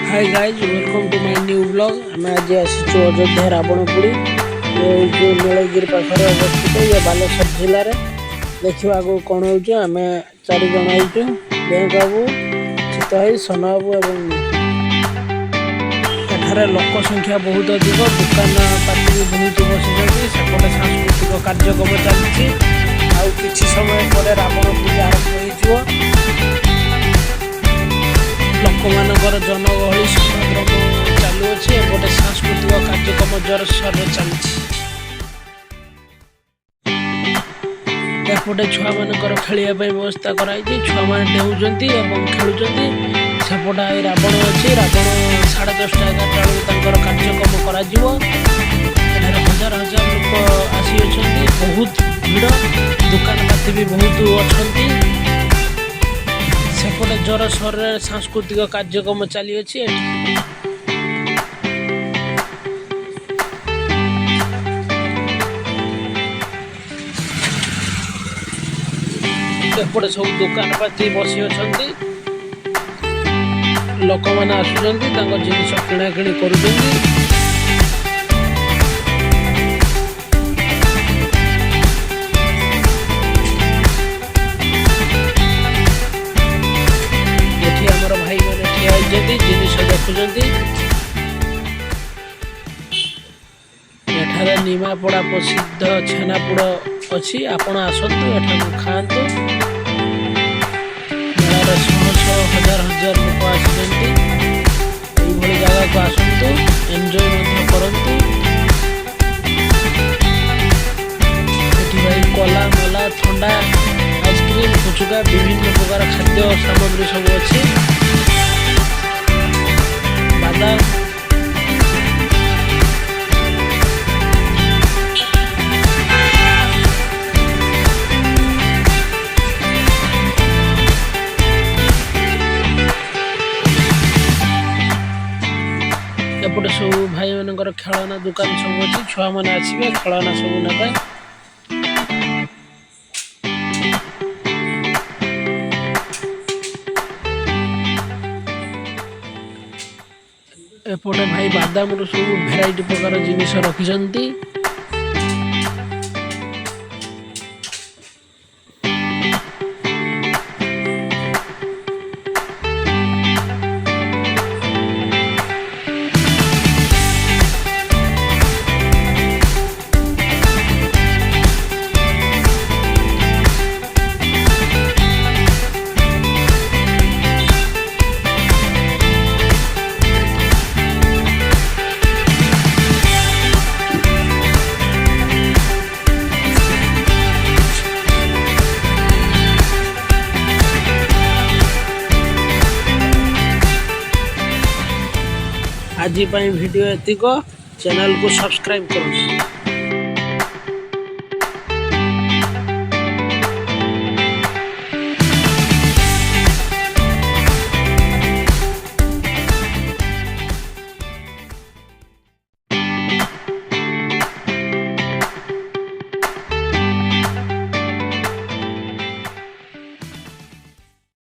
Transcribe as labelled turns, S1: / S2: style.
S1: Hi guys welcome to my new blog. आम आज आसी अयोध्या रावणपुरी जो नीलगिरी पाखे अवस्थित ये बालेश्वर जिले देखा आगे कौन होमें 4 जन आईचु बैंक बाबू चित सन बाबू और एठारे लोक संख्या बहुत अधिक दुकान पार्टी भी बहुत बसी सेपटे सांस्कृतिक कार्यक्रम चलती आउ किसी समय पर रावण पूजा आरंभ हो लोक जनगहली समाग्रम चलुअछि एपटे सांस्कृतिक कार्यक्रम जोरसोर चलछि। एपटे छुआ मानकर खेलिया व्यवस्था कराई छुआ मैंने डेउंती और खेलुंट सेपटे आई रावण अच्छी रावण 10:30-11 बेलू कार्यक्रम कर हजार हजार लोक आसी बहुत भिड़ दुकान पाती भी बहुत अच्छा सेपटे जोर सोर सांस्कृतिक कार्यक्रम चली एपटे सब दुकान पाती बसी अच्छा लोक मैंने आसुँच जिनिस किणाकिणी कर भाई मैंने ठिया जिनिस देखुंट एठारे निमापड़ा प्रसिद्ध छेनापोड़ अच्छी आपण आसतु एठाକୁ खातु मेलार शह हजार हजार लोक आसुँच जगह को आसतु एंजॉय करतु भाई कला मला ठंडा आइसक्रीम फुचुका विभिन्न प्रकार खाद्य सामग्री सब अच्छी बादाम एपटे सब भाई मान खेलना दुकान सब अच्छी छुआ मैंने आसवे खेलना सब ने एपटे भाई बादाम सब भेराइटी प्रकार जिनिस रखिंट आज वीडियो एतिक चैनल को सब्सक्राइब करो।